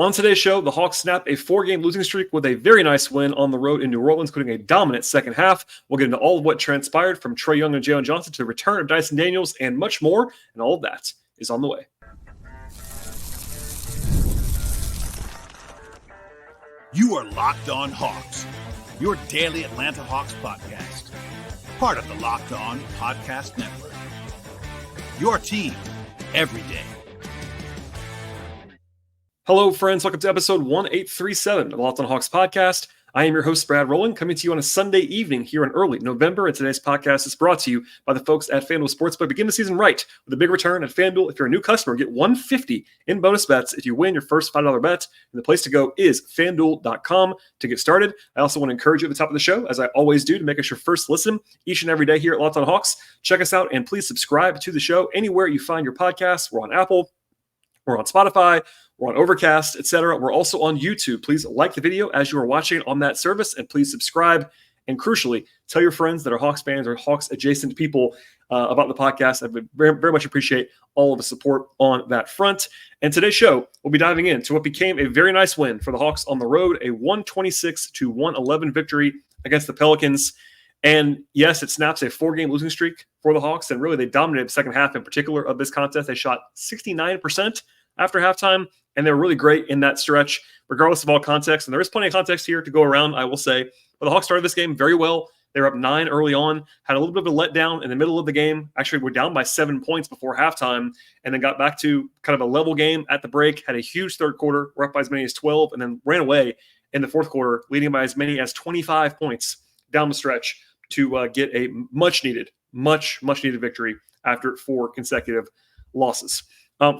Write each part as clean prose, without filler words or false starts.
On today's show, the Hawks snap a 4-game losing streak with a very nice win on the road in New Orleans, including a dominant second half. We'll get into all of what transpired from Trae Young and Jalen Johnson to the return of Dyson Daniels and much more, and all of that is on the way. You are Locked On Hawks, your daily Atlanta Hawks podcast. Part of the Locked On Podcast Network. Your team every day. Hello, friends. Welcome to episode 1837 of the Locked On Hawks podcast. I am your host, Brad Rowland, coming to you on a Sunday evening here in early November. And today's podcast is brought to you by the folks at FanDuel Sportsbook. Begin the season right with a big return at FanDuel. If you're a new customer, get $150 in bonus bets if you win your first $5 bet. And the place to go is FanDuel.com to get started. I also want to encourage you at the top of the show, as I always do, to make us your first listen each and every day here at Locked On Hawks. Check us out and please subscribe to the show anywhere you find your podcasts. We're on Apple, we're on Spotify, we're on Overcast, etc. We're also on YouTube. Please like the video as you are watching it on that service, and please subscribe. And crucially, tell your friends that are Hawks fans or Hawks-adjacent people about the podcast. I would very, very much appreciate all of the support on that front. And today's show, we'll be diving into what became a very nice win for the Hawks on the road, a 126-111 victory against the Pelicans. And yes, it snaps a 4-game losing streak for the Hawks, and really they dominated the second half in particular of this contest. They shot 69% after halftime, and they were really great in that stretch, regardless of all context. And there is plenty of context here to go around, I will say. But the Hawks started this game very well. They were up 9 early on, had a little bit of a letdown in the middle of the game. Actually, were down by 7 points before halftime, and then got back to kind of a level game at the break, had a huge third quarter, were up by as many as 12, and then ran away in the fourth quarter, leading by as many as 25 points down the stretch to get a much needed victory after 4 consecutive losses.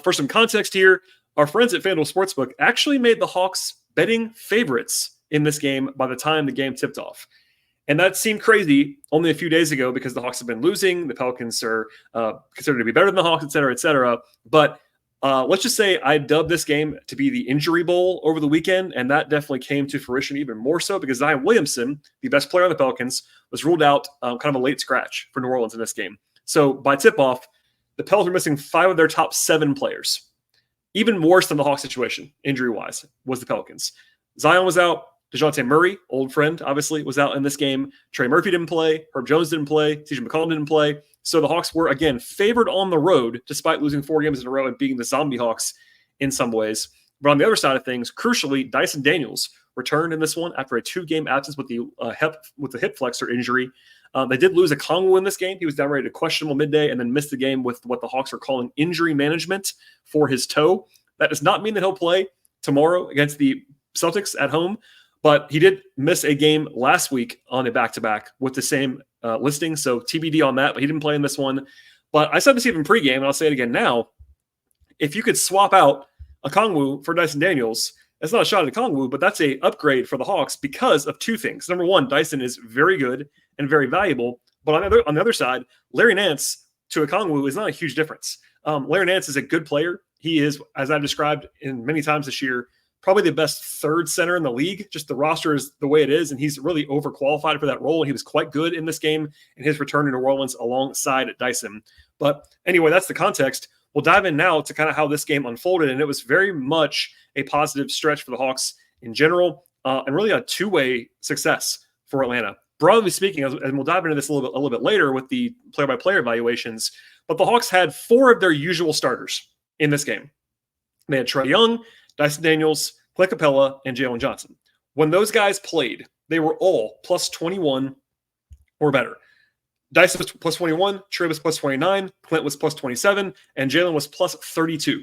For some context here, our friends at FanDuel Sportsbook actually made the Hawks betting favorites in this game by the time the game tipped off. And that seemed crazy only a few days ago because the Hawks have been losing. The Pelicans are considered to be better than the Hawks, et cetera, et cetera. But let's just say I dubbed this game to be the injury bowl over the weekend, and that definitely came to fruition even more so because Zion Williamson, the best player on the Pelicans, was ruled out kind of a late scratch for New Orleans in this game. So by tip-off, the Pelicans are missing 5 of their top 7 players. Even worse than the Hawks situation, injury-wise, was the Pelicans. Zion was out. DeJounte Murray, old friend, obviously, was out in this game. Trey Murphy didn't play. Herb Jones didn't play. TJ McCollum didn't play. So the Hawks were, again, favored on the road, despite losing 4 games in a row and being the zombie Hawks in some ways. But on the other side of things, crucially, Dyson Daniels returned in this one after a 2-game absence with the hip flexor injury. They did lose Okongwu in this game. He was downrated questionable midday and then missed the game with what the Hawks are calling injury management for his toe. That does not mean that he'll play tomorrow against the Celtics at home, but he did miss a game last week on a back-to-back with the same listing, so TBD on that, but he didn't play in this one. But I said this even pregame, and I'll say it again now. If you could swap out Okongwu for Dyson Daniels, that's not a shot at Okongwu, but that's a upgrade for the Hawks because of 2 things. Number one, Dyson is very good and very valuable, but on the other side, Larry Nance to Okongwu is not a huge difference. Larry Nance is a good player. He is, as I've described in many times this year, probably the best third center in the league. Just the roster is the way it is, and he's really overqualified for that role, and he was quite good in this game in his return to New Orleans alongside Dyson. But anyway, that's the context. We'll dive in now to kind of how this game unfolded, and it was very much a positive stretch for the Hawks in general, and really a 2-way success for Atlanta. Broadly speaking, and we'll dive into this a little bit later with the player-by-player evaluations, but the Hawks had 4 of their usual starters in this game. They had Trae Young, Dyson Daniels, Clint Capella, and Jalen Johnson. When those guys played, they were all plus 21 or better. Dyson was plus 21, Trae was plus 29, Clint was plus 27, and Jalen was plus 32.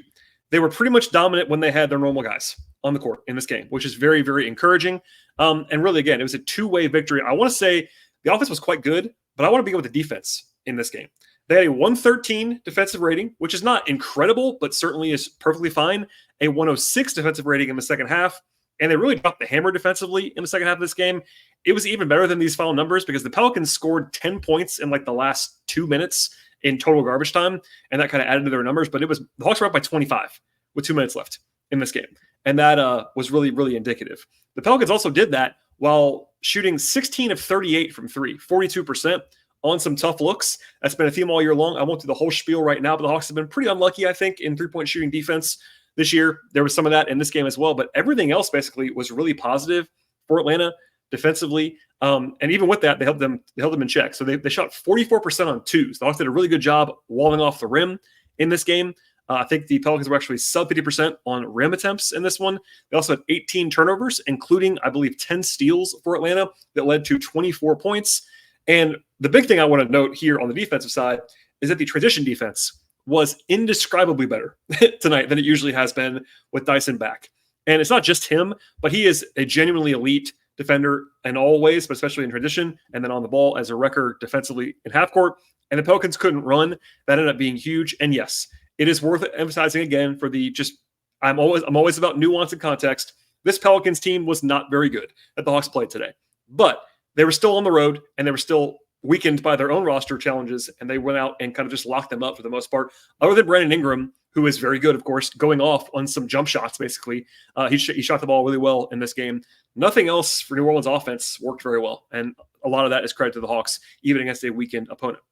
They were pretty much dominant when they had their normal guys on the court in this game, which is very, very encouraging. And really, again, it was a 2-way victory. I want to say the offense was quite good, but I want to begin with the defense in this game. They had a 113 defensive rating, which is not incredible, but certainly is perfectly fine. A 106 defensive rating in the second half, and they really dropped the hammer defensively in the second half of this game. It was even better than these final numbers because the Pelicans scored 10 points in like the last 2 minutes in total garbage time, and that kind of added to their numbers. But the Hawks were up by 25 with 2 minutes left in this game, and that was really, really indicative. The Pelicans also did that while shooting 16 of 38 from 3, 42%. On some tough looks. That's been a theme all year long. I won't do the whole spiel right now, but the Hawks have been pretty unlucky, I think, in three-point shooting defense. this year. There was some of that in this game as well, but everything else basically was really positive for Atlanta defensively. And even with that, they held them in check. So they shot 44% on twos. The Hawks did a really good job walling off the rim in this game. I think the Pelicans were actually sub 50% on rim attempts in this one. They also had 18 turnovers, including, I believe, 10 steals for Atlanta that led to 24 points. And the big thing I want to note here on the defensive side is that the transition defense was indescribably better tonight than it usually has been with Dyson back. And it's not just him, but he is a genuinely elite defender in all ways, but especially in transition, and then on the ball as a wrecker defensively in half court. And the Pelicans couldn't run. That ended up being huge. And yes, it is worth emphasizing again for the I'm always about nuance and context. This Pelicans team was not very good that the Hawks played today, but they were still on the road and they were still weakened by their own roster challenges, and they went out and kind of just locked them up for the most part. Other than Brandon Ingram, who is very good, of course, going off on some jump shots, basically. He shot the ball really well in this game. Nothing else for New Orleans offense worked very well, and a lot of that is credit to the Hawks, even against a weakened opponent.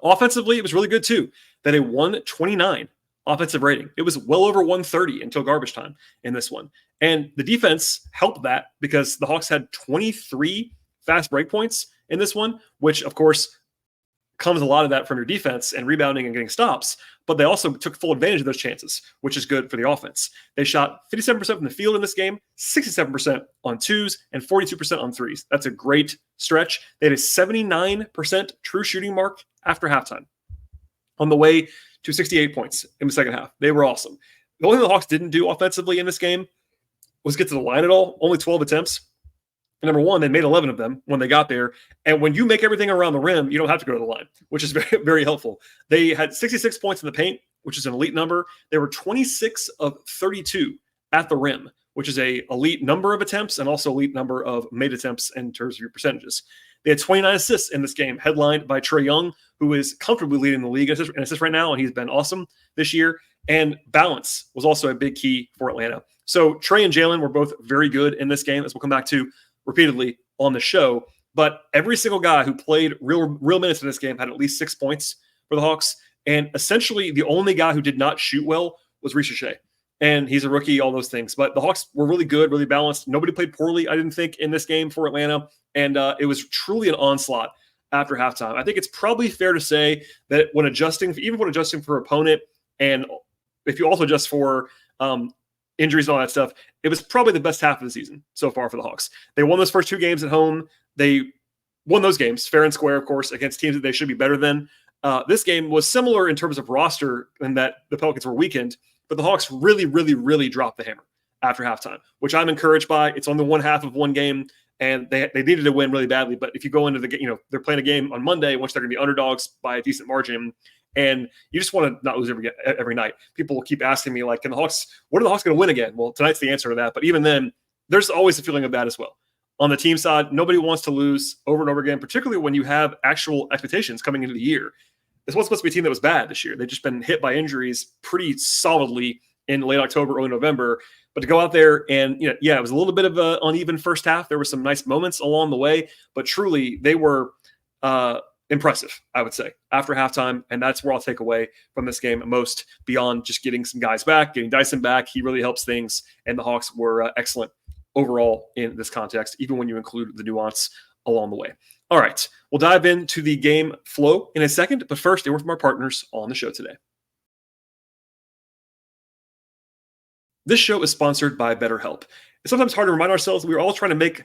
Offensively, it was really good, too. That a 129 offensive rating. It was well over 130 until garbage time in this one. And the defense helped that because the Hawks had 23 fast break points in this one, which, of course, comes a lot of that from your defense and rebounding and getting stops. But they also took full advantage of those chances, which is good for the offense. They shot 57% from the field in this game, 67% on twos, and 42% on threes. That's a great stretch. They had a 79% true shooting mark after halftime, on the way to 68 points in the second half. They were awesome. The only thing the Hawks didn't do offensively in this game was get to the line at all. Only 12 attempts. And number one, they made 11 of them when they got there. And when you make everything around the rim, you don't have to go to the line, which is very, very helpful. They had 66 points in the paint, which is an elite number. They were 26 of 32 at the rim, which is a elite number of attempts and also elite number of made attempts in terms of your percentages. They had 29 assists in this game, headlined by Trae Young, who is comfortably leading the league in assists right now, and he's been awesome this year. And balance was also a big key for Atlanta. So Trae and Jalen were both very good in this game, as we'll come back to repeatedly on the show. But every single guy who played real minutes in this game had at least 6 points for the Hawks. And essentially the only guy who did not shoot well was Ricochet. And he's a rookie, all those things. But the Hawks were really good, really balanced. Nobody played poorly, I didn't think, in this game for Atlanta. And it was truly an onslaught after halftime. I think it's probably fair to say that when adjusting for opponent, and if you also adjust for injuries and all that stuff, it was probably the best half of the season so far for the Hawks. They won those first two games at home. They won those games fair and square, of course, against teams that they should be better than. This game was similar in terms of roster in that the Pelicans were weakened, but the Hawks really, really, really dropped the hammer after halftime, which I'm encouraged by. It's on the one half of one game, and they needed to win really badly. But if you go into the game, they're playing a game on Monday in which they're going to be underdogs by a decent margin, and you just want to not lose every night. People will keep asking me, like, when are the Hawks going to win again? Well, tonight's the answer to that. But even then, there's always a feeling of that as well. On the team side, nobody wants to lose over and over again, particularly when you have actual expectations coming into the year. This wasn't supposed to be a team that was bad this year. They've just been hit by injuries pretty solidly in late October, early November. But to go out there and, it was a little bit of an uneven first half. There were some nice moments along the way, but truly they were impressive, I would say, after halftime. And that's where I'll take away from this game most, beyond just getting some guys back, getting Dyson back. He really helps things. And the Hawks were excellent overall in this context, even when you include the nuance along the way. All right, we'll dive into the game flow in a second. But first, a word from our partners on the show today. This show is sponsored by BetterHelp. It's sometimes hard to remind ourselves that we're all trying to make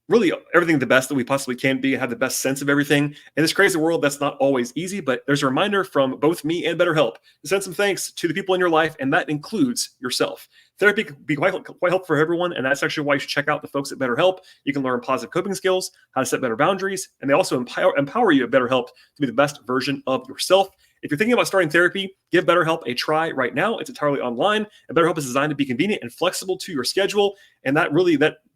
really everything the best that we possibly can be and have the best sense of everything. In this crazy world, that's not always easy, but there's a reminder from both me and BetterHelp to send some thanks to the people in your life, and that includes yourself. Therapy can be quite helpful for everyone, and that's actually why you should check out the folks at BetterHelp. You can learn positive coping skills, how to set better boundaries, and they also empower you at BetterHelp to be the best version of yourself. If you're thinking about starting therapy, give BetterHelp a try right now. It's entirely online, and BetterHelp is designed to be convenient and flexible to your schedule. And that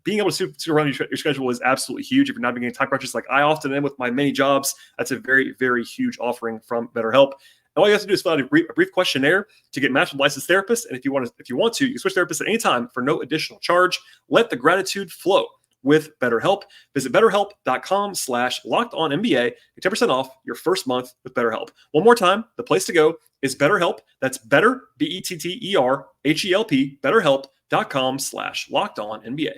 being able to suit around your schedule is absolutely huge. If you're not being time crunches like I often am with my many jobs, that's a very, very huge offering from BetterHelp. And all you have to do is fill out a brief questionnaire to get matched with a licensed therapist. And if you want to, you can switch therapists at any time for no additional charge. Let the gratitude flow. with BetterHelp. Visit BetterHelp.com/LockedOnNBA. Get 10% off your first month with BetterHelp. One more time, the place to go is BetterHelp. That's better, BetterHelp, BetterHelp.com/LockedOnNBA.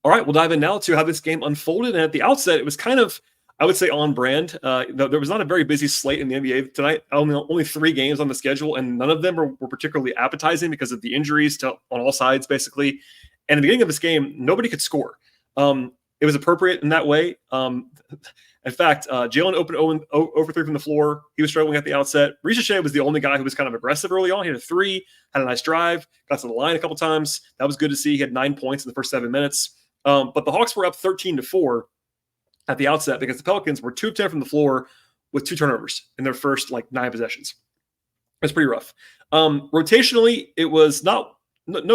All right, we'll dive in now to how this game unfolded. And at the outset, it was kind of, I would say, on brand. There was not a very busy slate in the NBA tonight. Only 3 games on the schedule, and none of them were particularly appetizing because of the injuries on all sides, basically. And at the beginning of this game, nobody could score. It was appropriate in that way. In fact, Jalen opened over 3 from the floor. He was struggling at the outset. Shea was the only guy who was kind of aggressive early on. He had a 3, had a nice drive, got to the line a couple times. That was good to see. He had 9 points in the first 7 minutes. But the Hawks were up 13-4 at the outset because the Pelicans were 2 of 10 from the floor with 2 turnovers in their first 9 possessions. It was pretty rough. Rotationally, it was no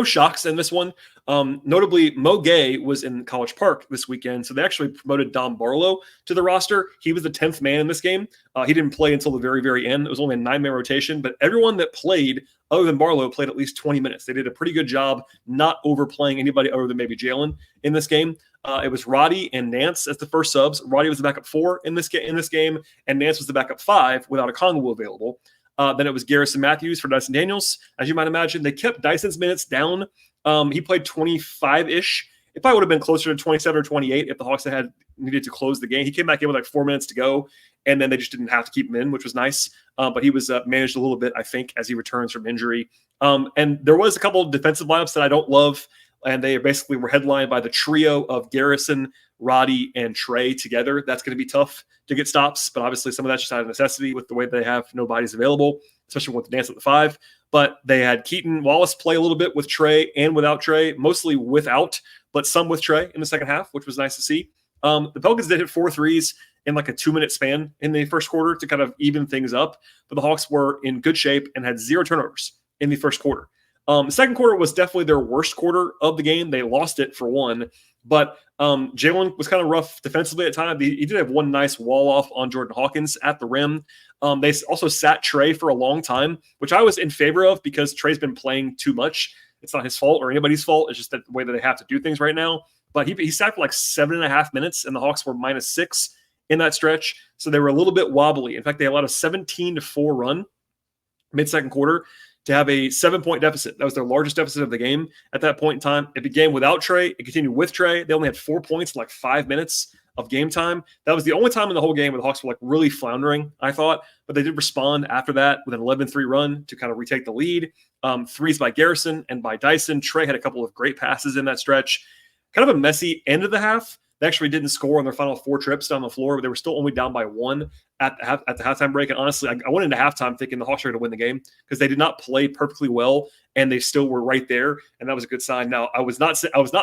shocks in this one. Notably, Mo Gay was in College Park this weekend, so they actually promoted Dom Barlow to the roster. He was the 10th man in this game. He didn't play until the very, very end. It was only a 9-man rotation, but everyone that played other than Barlow played at least 20 minutes. They did a pretty good job not overplaying anybody other than maybe Jalen in this game. It was Roddy and Nance as the first subs. Roddy was the backup 4 in this game, and Nance was the backup 5 without a Okongwu available. Then it was Garrison Matthews for Dyson Daniels. As you might imagine, they kept Dyson's minutes down. He played 25-ish. It probably would have been closer to 27 or 28 if the Hawks had needed to close the game. He came back in with 4 minutes to go, and then they just didn't have to keep him in, which was nice. But he was managed a little bit, I think, as he returns from injury. And there was a couple of defensive lineups that I don't love, and they basically were headlined by the trio of Garrison, Roddy, and Trae together. That's going to be tough to get stops, but obviously some of that's just out of necessity with the way they have no bodies available, especially with the Dance at the 5. But they had Keaton Wallace play a little bit with Trae and without Trae, mostly without, but some with Trae in the second half, which was nice to see. The Pelicans did hit 4 threes in a 2-minute span in the first quarter to kind of even things up, but the Hawks were in good shape and had 0 turnovers in the first quarter. The second quarter was definitely their worst quarter of the game. They lost it for one, but Jalen was kind of rough defensively at times. He did have one nice wall off on Jordan Hawkins at the rim. They also sat Trae for a long time, which I was in favor of because Trae's been playing too much. It's not his fault or anybody's fault. It's just the way that they have to do things right now. But he sat for 7.5 minutes, and the Hawks were -6 in that stretch. So they were a little bit wobbly. In fact, they allowed a 17-4 run mid-second quarter to have a 7-point deficit. That was their largest deficit of the game at that point in time. It began without Trae. It continued with Trae. They only had 4 points in 5 minutes of game time. That was the only time in the whole game where the Hawks were really floundering, I thought. But they did respond after that with an 11-3 run to kind of retake the lead. Threes by Garrison and by Dyson. Trae had a couple of great passes in that stretch. Kind of a messy end of the half. They actually didn't score on their final 4 trips down the floor, but they were still only down by 1 at the halftime break. And honestly, I went into halftime thinking the Hawks were going to win the game because they did not play perfectly well, and they still were right there, and that was a good sign. Now, I was not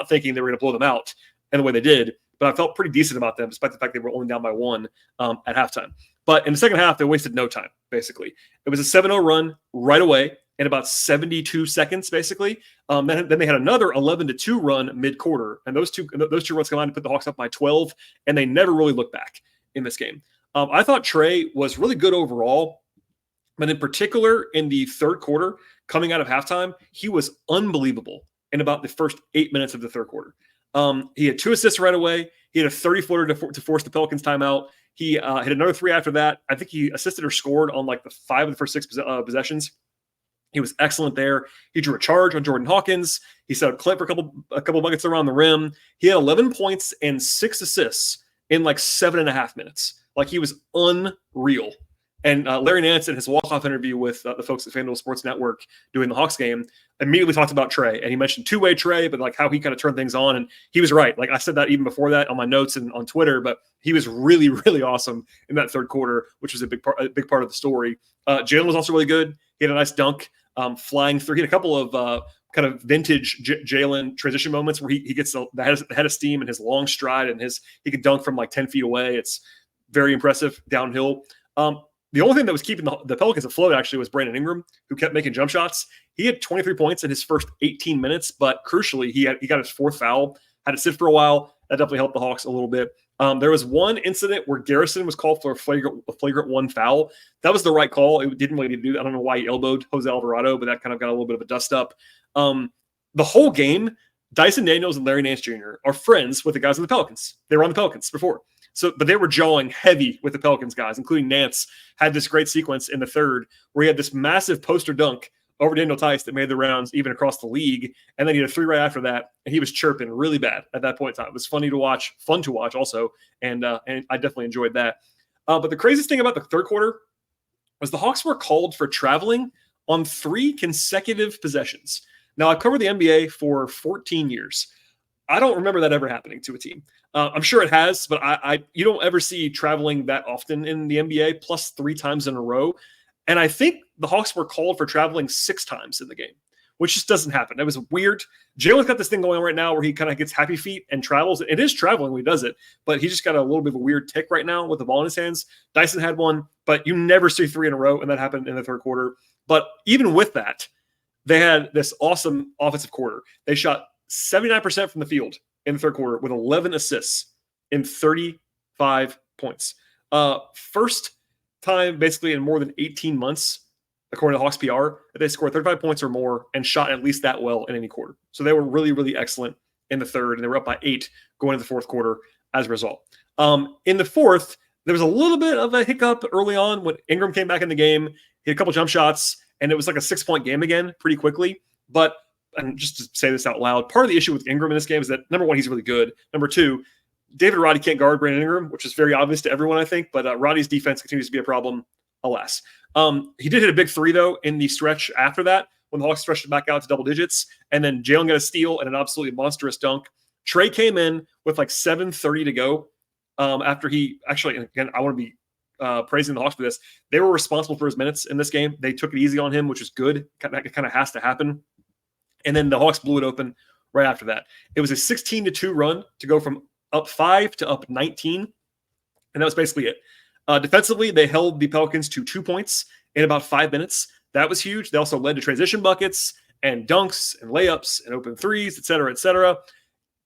thinking they were going to blow them out in the way they did, but I felt pretty decent about them despite the fact they were only down by 1 at halftime. But in the second half, they wasted no time, basically. It was a 7-0 run right away in about 72 seconds, basically. Then they had another 11-2 run mid-quarter, and those two runs combined to put the Hawks up by 12, and they never really looked back in this game. I thought Trae was really good overall, but in particular in the third quarter, coming out of halftime, he was unbelievable in about the first 8 minutes of the third quarter. He had 2 assists right away. He had a 30-footer to force the Pelicans timeout. He hit another 3 after that. I think he assisted or scored on the 5 of the first 6 possessions. He was excellent there. He drew a charge on Jordan Hawkins. He set a clip for a couple buckets around the rim. He had 11 points and 6 assists in 7.5 minutes. He was unreal. And Larry Nance, in his walk-off interview with the folks at FanDuel Sports Network doing the Hawks game, immediately talked about Trae. And he mentioned two-way Trae, but how he kind of turned things on. And he was right. I said that even before that on my notes and on Twitter, but he was really, really awesome in that third quarter, which was a big part of the story. Jalen was also really good. He had a nice dunk flying through. He had a couple of kind of vintage Jalen transition moments where he gets the head of steam in his long stride, and he can dunk from 10 feet away. It's very impressive downhill. The only thing that was keeping the Pelicans afloat actually was Brandon Ingram, who kept making jump shots. He had 23 points in his first 18 minutes, but crucially, he got his 4th foul, had to sit for a while. That definitely helped the Hawks a little bit. There was one incident where Garrison was called for a flagrant 1 foul. That was the right call. It didn't really need to do that. I don't know why he elbowed Jose Alvarado, but that kind of got a little bit of a dust up. the whole game, Dyson Daniels and Larry Nance Jr. are friends with the guys on the Pelicans. They were on the Pelicans before. But they were jawing heavy with the Pelicans guys, including Nance had this great sequence in the third where he had this massive poster dunk over Daniel Tice that made the rounds even across the league. And then he had a 3 right after that, and he was chirping really bad at that point in time. It was fun to watch also, and I definitely enjoyed that. But the craziest thing about the third quarter was the Hawks were called for traveling on 3 consecutive possessions. Now, I've covered the NBA for 14 years. I don't remember that ever happening to a team. I'm sure it has, but you don't ever see traveling that often in the NBA, plus 3 times in a row. And I think the Hawks were called for traveling 6 times in the game, which just doesn't happen. It was weird. Jalen's got this thing going on right now where he kind of gets happy feet and travels. It is traveling when he does it, but he just got a little bit of a weird tick right now with the ball in his hands. Dyson had one, but you never see 3 in a row, and that happened in the third quarter. But even with that, they had this awesome offensive quarter. They shot 79% from the field in the third quarter with 11 assists in 35 points. First time basically in more than 18 months, according to Hawks PR, that they scored 35 points or more and shot at least that well in any quarter. So they were really, really excellent in the third, and they were up by 8 going into the fourth quarter as a result. In the fourth, there was a little bit of a hiccup early on when Ingram came back in the game. He had a couple jump shots, and it was like a 6-point game again pretty quickly. But and just to say this out loud, part of the issue with Ingram in this game is that, number one, he's really good. Number two, David Roddy can't guard Brandon Ingram, which is very obvious to everyone, I think. But Roddy's defense continues to be a problem, alas. He did hit a big 3, though, in the stretch after that when the Hawks stretched it back out to double digits. And then Jalen got a steal and an absolutely monstrous dunk. Trae came in with like 7:30 to go after he actually, and again, I want to be praising the Hawks for this. They were responsible for his minutes in this game. They took it easy on him, which is good. It kind of has to happen. And then the Hawks blew it open right after that. It was a 16-2 run to go from up 5 to up 19. And that was basically it. Defensively, they held the Pelicans to 2 points in about 5 minutes. That was huge. They also led to transition buckets and dunks and layups and open threes, et cetera, et cetera.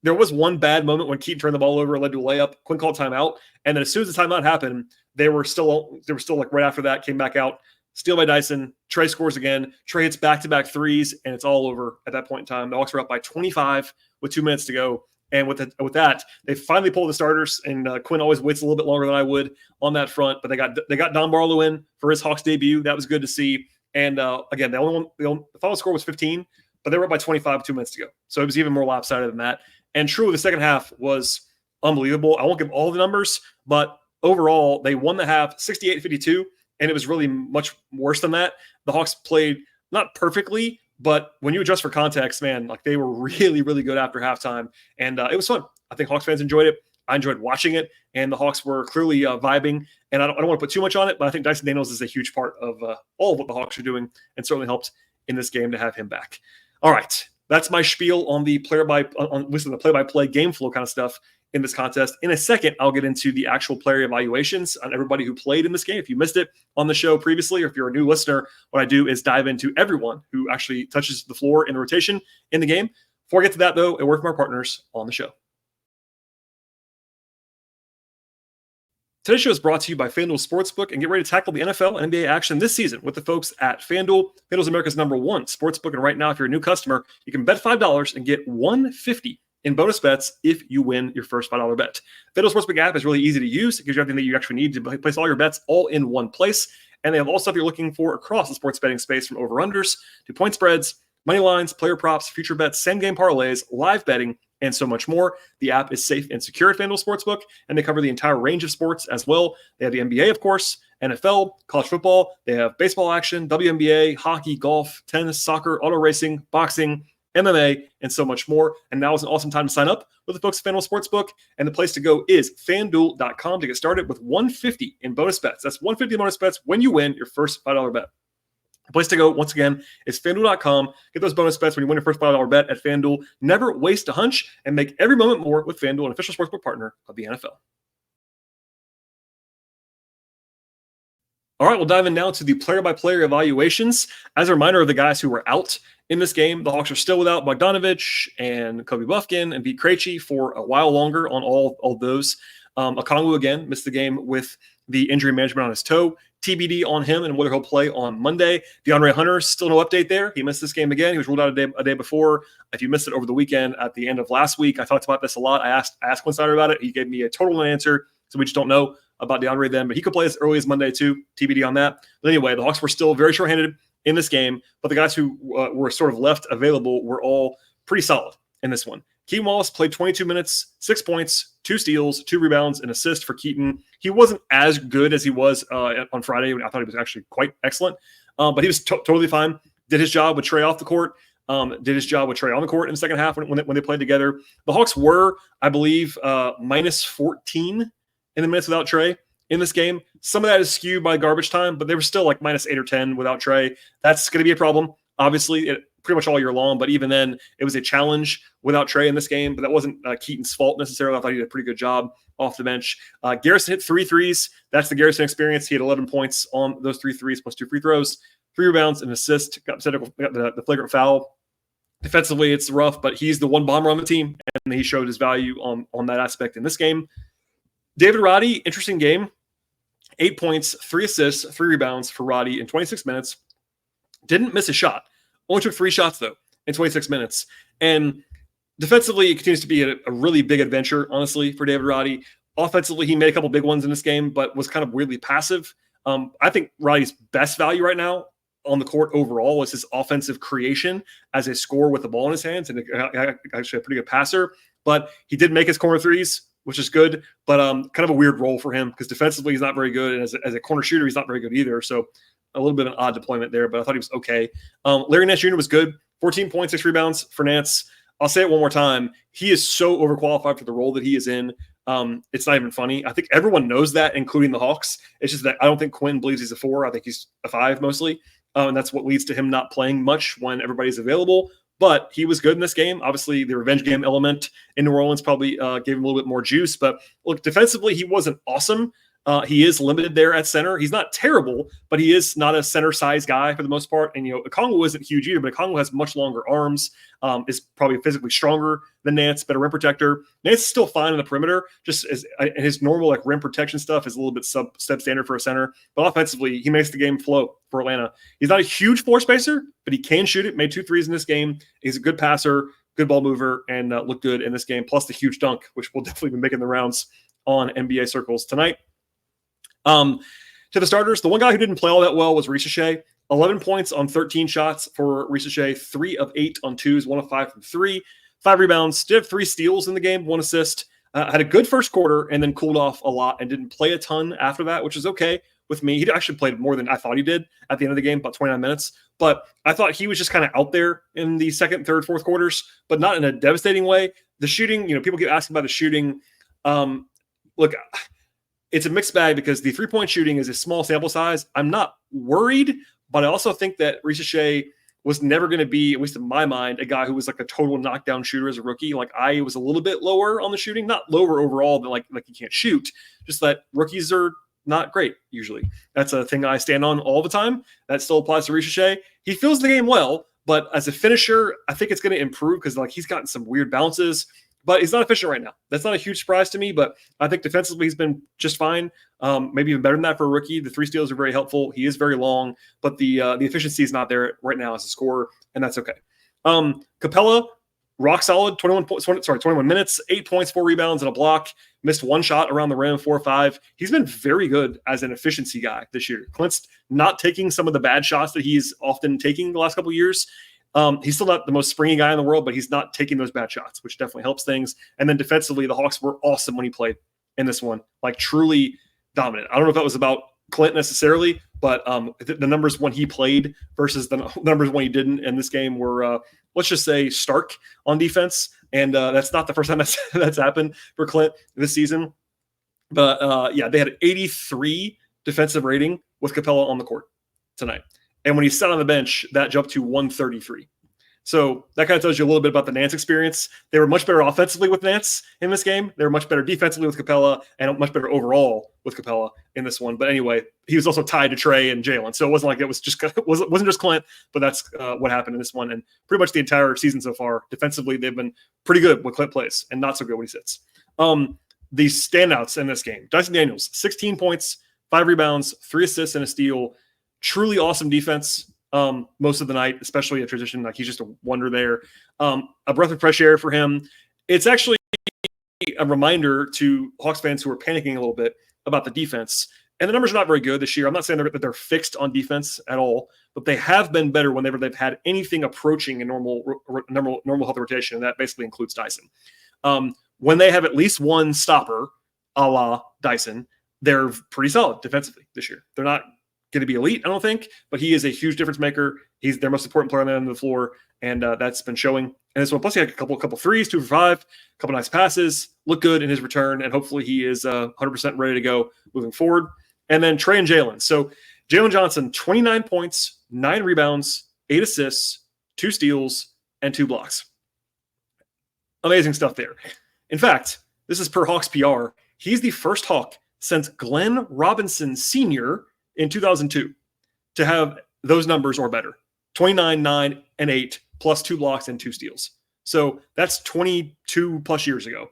There was one bad moment when Keaton turned the ball over and led to a layup. Quinn called timeout. And then as soon as the timeout happened, they were still like right after that, came back out. Steal by Dyson. Trae scores again. Trae hits back-to-back threes, and it's all over at that point in time. The Hawks were up by 25 with 2 minutes to go. And with that, they finally pulled the starters, and Quinn always waits a little bit longer than I would on that front. But they got Don Barlow in for his Hawks debut. That was good to see. And again, the final score was 15, but they were up by 25 with 2 minutes to go. So it was even more lopsided than that. And truly, the second half was unbelievable. I won't give all the numbers, but overall, they won the half 68-52. And it was really much worse than that. The Hawks played not perfectly, but when you adjust for context, man, like they were really, really good after halftime. And it was fun. I think Hawks fans enjoyed it. I enjoyed watching it. And the Hawks were clearly vibing. And I don't want to put too much on it, but I think Dyson Daniels is a huge part of all of what the Hawks are doing and certainly helped in this game to have him back. All right. That's my spiel on the play-by-play game flow kind of stuff in this contest. In a second, I'll get into the actual player evaluations on everybody who played in this game. If you missed it on the show previously, or if you're a new listener, what I do is dive into everyone who actually touches the floor in the rotation in the game. Before I get to that, though, a word from our partners on the show. Today's show is brought to you by FanDuel Sportsbook, and get ready to tackle the NFL and NBA action this season with the folks at FanDuel. FanDuel is America's #1 sportsbook, and right now, if you're a new customer, you can bet $5 and get $150 in bonus bets if you win your first $5 bet. FanDuel Sportsbook app is really easy to use. It gives you everything that you actually need to place all your bets all in one place, and they have all stuff you're looking for across the sports betting space, from over-unders to point spreads, money lines, player props, future bets, same-game parlays, live betting, and so much more. The app is safe and secure at FanDuel Sportsbook, and they cover the entire range of sports as well. They have the NBA, of course, NFL, college football. They have baseball action, WNBA, hockey, golf, tennis, soccer, auto racing, boxing, MMA, and so much more. And now is an awesome time to sign up with the folks at FanDuel Sportsbook. And the place to go is FanDuel.com to get started with $150 in bonus bets. That's $150 in bonus bets when you win your first $5 bet. The place to go, once again, is FanDuel.com. Get those bonus bets when you win your first $5 bet at FanDuel. Never waste a hunch, and make every moment more with FanDuel, an official sportsbook partner of the NFL. All right, we'll dive in now to the player-by-player evaluations. As a reminder of the guys who were out in this game, the Hawks are still without Bogdanovich and Kobe Buffkin and Pete Krejci for a while longer on all those. Okongwu, again, missed the game with the injury management on his toe. TBD on him and whether he'll play on Monday. DeAndre Hunter, still no update there. He missed this game again. He was ruled out a day before. If you missed it over the weekend at the end of last week, I talked about this a lot. I asked Quinn Snyder about it. He gave me a total answer, so we just don't know about DeAndre then. But he could play as early as Monday too. TBD on that. But anyway, the Hawks were still very short-handed in this game, but the guys who were sort of left available were all pretty solid in this one. Keaton Wallace played 22 minutes, 6 points, 2 steals, 2 rebounds, and assist for Keaton. He wasn't as good as he was on Friday. I thought he was actually quite excellent, but he was totally fine. Did his job with Trae off the court. Did his job with Trae on the court in the second half when they played together. The Hawks were, I believe, minus 14 in the minutes without Trae in this game. Some of that is skewed by garbage time, but they were still like minus 8 or 10 without Trae. That's going to be a problem, obviously, pretty much all year long. But even then, it was a challenge without Trae in this game. But that wasn't Keaton's fault necessarily. I thought he did a pretty good job off the bench. Garrison hit 3 threes. That's the Garrison experience. He had 11 points on those 3 threes plus 2 free throws, 3 rebounds, and assist. Got the flagrant foul. Defensively, it's rough, but he's the one bomber on the team, and he showed his value on that aspect in this game. David Roddy, interesting game. 8 points, 3 assists, 3 rebounds for Roddy in 26 minutes. Didn't miss a shot. Only took 3 shots, though, in 26 minutes. And defensively, it continues to be a really big adventure, honestly, for David Roddy. Offensively, he made a couple big ones in this game, but was kind of weirdly passive. I think Roddy's best value right now on the court overall was his offensive creation as a scorer with the ball in his hands, and actually a pretty good passer. But he did make his corner threes, which is good, but kind of a weird role for him because defensively he's not very good, and as a corner shooter he's not very good either. So a little bit of an odd deployment there, but I thought he was okay. Larry Nance Jr. was good. 14 points, 6 rebounds for Nance. I'll say it one more time. He is so overqualified for the role that he is in. It's not even funny. I think everyone knows that, including the Hawks. It's just that I don't think Quinn believes he's a 4. I think he's a 5 mostly. And that's what leads to him not playing much when everybody's available. But he was good in this game. Obviously, the revenge game element in New Orleans probably gave him a little bit more juice. But look, defensively, he wasn't awesome. He is limited there at center. He's not terrible, but he is not a center-sized guy for the most part. And, Okongwu isn't huge either, but Okongwu has much longer arms, is probably physically stronger than Nance, better rim protector. Nance is still fine on the perimeter, just as his normal rim protection stuff is a little bit substandard for a center. But offensively, he makes the game flow for Atlanta. He's not a huge floor spacer, but he can shoot it. Made 2 threes in this game. He's a good passer, good ball mover, and looked good in this game, plus the huge dunk, which will definitely be making the rounds on NBA circles tonight. To the starters, the one guy who didn't play all that well was Reese Shea. 11 points on 13 shots for Reese Shea, 3 of 8 on 2s, 1 of 5 from 3, 5 rebounds, did have 3 steals in the game, 1 assist. Had a good first quarter and then cooled off a lot and didn't play a ton after that, which is okay with me. He actually played more than I thought he did at the end of the game, about 29 minutes. But I thought he was just kind of out there in the second, third, fourth quarters, but not in a devastating way. The shooting, people keep asking about the shooting. Look, it's a mixed bag because the 3-point shooting is a small sample size. I'm not worried, but I also think that Reese Shea was never going to be, at least in my mind, a guy who was like a total knockdown shooter as a rookie. Like I was a little bit lower on the shooting, not lower overall than like he can't shoot, just that rookies are not great usually. That's a thing I stand on all the time. That still applies to Reese Shea. He fills the game well, but as a finisher, I think it's going to improve because he's gotten some weird bounces. But he's not efficient right now. That's not a huge surprise to me, but I think defensively he's been just fine. Maybe even better than that for a rookie. The 3 steals are very helpful. He is very long, but the efficiency is not there right now as a scorer, and that's okay. Capella, rock solid, 21 minutes, 8 points, 4 rebounds, and a block. Missed 1 shot around the rim, 4 or 5. He's been very good as an efficiency guy this year. Clint's not taking some of the bad shots that he's often taking the last couple of years. He's still not the most springy guy in the world, but he's not taking those bad shots, which definitely helps things. And then defensively, the Hawks were awesome when he played in this one, like truly dominant. I don't know if that was about Clint necessarily, but the numbers when he played versus the numbers when he didn't in this game were, let's just say, stark on defense. And that's not the first time that's happened for Clint this season. But they had an 83 defensive rating with Capella on the court tonight. And when he sat on the bench, that jumped to 133. So that kind of tells you a little bit about the Nance experience. They were much better offensively with Nance in this game. They were much better defensively with Capella and much better overall with Capella in this one. But anyway, he was also tied to Trae and Jalen. So it wasn't like it was just wasn't just Clint, but that's what happened in this one. And pretty much the entire season so far, defensively, they've been pretty good when Clint plays and not so good when he sits. The standouts in this game, Dyson Daniels, 16 points, 5 rebounds, 3 assists, and a steal. Truly awesome defense most of the night, especially at transition. Like, he's just a wonder there. A breath of fresh air for him. It's actually a reminder to Hawks fans who are panicking a little bit about the defense. And the numbers are not very good this year. I'm not saying that they're fixed on defense at all, but they have been better whenever they've had anything approaching a normal healthy rotation, and that basically includes Dyson. When they have at least one stopper, a la Dyson, they're pretty solid defensively this year. They're not going to be elite, I don't think, but he is a huge difference maker. He's their most important player on the end of the floor, and that's been showing. And this one, plus he had a couple 3s, 2 for 5, a couple nice passes, look good in his return, and hopefully he is 100% ready to go moving forward. And then Trae and Jalen. So Jalen Johnson, 29 points, 9 rebounds, 8 assists, 2 steals, and 2 blocks. Amazing stuff there. In fact, this is per Hawks PR. He's the first Hawk since Glenn Robinson Sr. in 2002 to have those numbers or better. 29, 9, and 8, plus 2 blocks and 2 steals. So that's 22 plus years ago.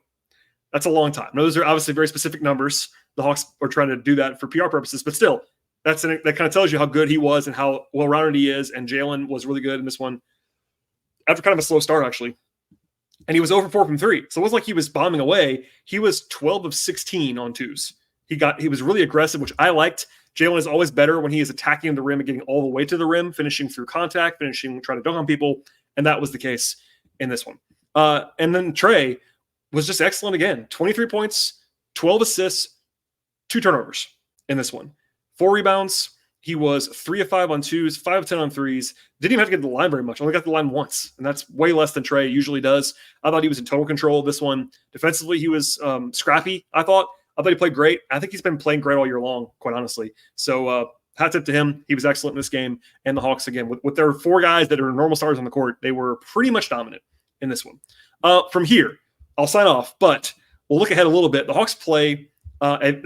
That's a long time. Now, those are obviously very specific numbers. The Hawks are trying to do that for PR purposes, but still, that kind of tells you how good he was and how well-rounded he is. And Jalen was really good in this one after kind of a slow start, actually. And he was over 4 from 3. So it wasn't like he was bombing away. He was 12 of 16 on 2s. He was really aggressive, which I liked. Jalen is always better when he is attacking the rim and getting all the way to the rim, finishing through contact, trying to dunk on people. And that was the case in this one. And then Trae was just excellent again. 23 points, 12 assists, 2 turnovers in this one. 4 rebounds. He was 3 of 5 on 2s, 5 of 10 on 3s. Didn't even have to get to the line very much. Only got to the line once, and that's way less than Trae usually does. I thought he was in total control of this one. Defensively, he was scrappy, I thought he played great. I think he's been playing great all year long, quite honestly. So hat tip to him. He was excellent in this game. And the Hawks, again, with their 4 guys that are normal starters on the court, they were pretty much dominant in this one. From here, I'll sign off, but we'll look ahead a little bit. The Hawks play, let's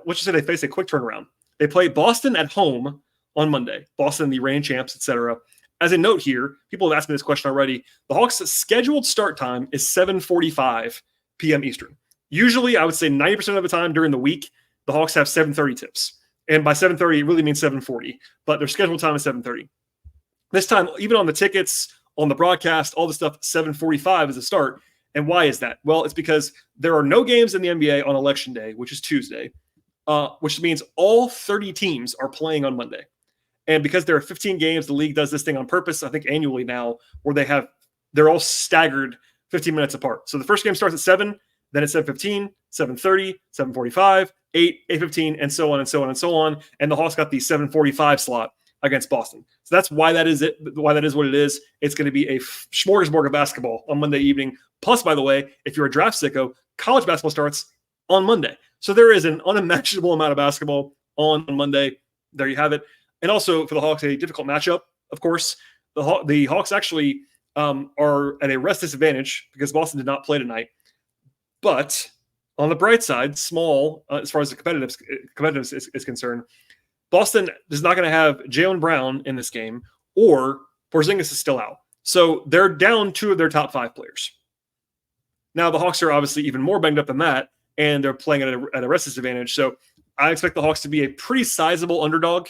just say they face a quick turnaround. They play Boston at home on Monday. Boston, the reigning champs, etc. As a note here, people have asked me this question already. The Hawks' scheduled start time is 7:45 p.m. Eastern. Usually, I would say 90% of the time during the week, the Hawks have 7:30 tips. And by 7:30, it really means 7:40. But their scheduled time is 7:30. This time, even on the tickets, on the broadcast, all the stuff, 7:45 is the start. And why is that? Well, it's because there are no games in the NBA on Election Day, which is Tuesday, which means all 30 teams are playing on Monday. And because there are 15 games, the league does this thing on purpose, I think annually now, where they're all staggered 15 minutes apart. So the first game starts at 7, then it's 7:15, 7:30, 7:45, 8, 8:15, and so on and so on and so on. And the Hawks got the 7:45 slot against Boston. So that's why that is it. Why that is what it is. It's going to be a smorgasbord of basketball on Monday evening. Plus, by the way, if you're a draft sicko, college basketball starts on Monday. So there is an unimaginable amount of basketball on Monday. There you have it. And also for the Hawks, a difficult matchup, of course. The Hawks actually are at a rest disadvantage because Boston did not play tonight. But on the bright side, small as far as the competitiveness is concerned, Boston is not going to have Jaylen Brown in this game, or Porzingis is still out. So they're down 2 of their top 5 players. Now, the Hawks are obviously even more banged up than that, and they're playing at a rest disadvantage. So I expect the Hawks to be a pretty sizable underdog,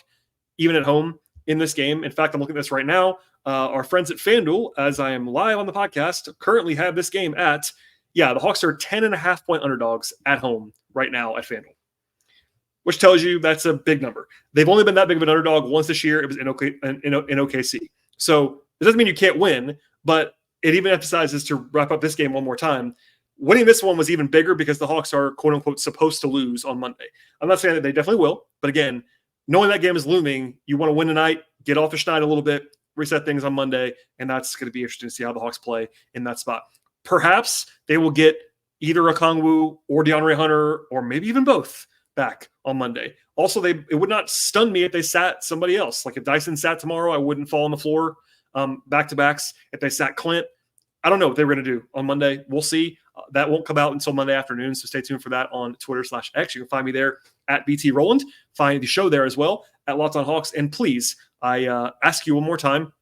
even at home, in this game. In fact, I'm looking at this right now. Our friends at FanDuel, as I am live on the podcast, currently have this game at, the Hawks are 10.5-point underdogs at home right now at FanDuel, which tells you that's a big number. They've only been that big of an underdog once this year. It was in OKC. So it doesn't mean you can't win, but it even emphasizes, to wrap up this game one more time, winning this one was even bigger because the Hawks are, quote unquote, supposed to lose on Monday. I'm not saying that they definitely will, but again, knowing that game is looming, you want to win tonight, get off the schneid a little bit, reset things on Monday, and that's going to be interesting to see how the Hawks play in that spot. Perhaps they will get either Okongwu or DeAndre Hunter, or maybe even both, back on Monday. Also, it would not stun me if they sat somebody else. Like if Dyson sat tomorrow, I wouldn't fall on the floor back-to-backs. If they sat Clint, I don't know what they were going to do on Monday. We'll see. That won't come out until Monday afternoon, so stay tuned for that on Twitter/X. You can find me there at BT Rowland. Find the show there as well at Locked On Hawks. And please, I ask you one more time,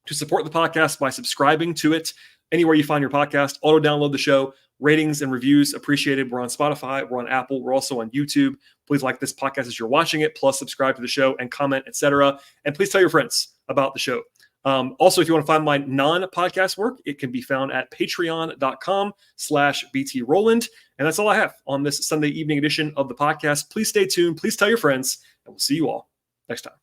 to support the podcast by subscribing to it anywhere you find your podcast. Auto download the show. Ratings and reviews appreciated. We're on Spotify. We're on Apple. We're also on YouTube. Please like this podcast as you're watching it, plus subscribe to the show and comment, etc. And please tell your friends about the show. Also, if you want to find my non-podcast work, it can be found at patreon.com/BT Rowland. And that's all I have on this Sunday evening edition of the podcast. Please stay tuned. Please tell your friends, and we'll see you all next time.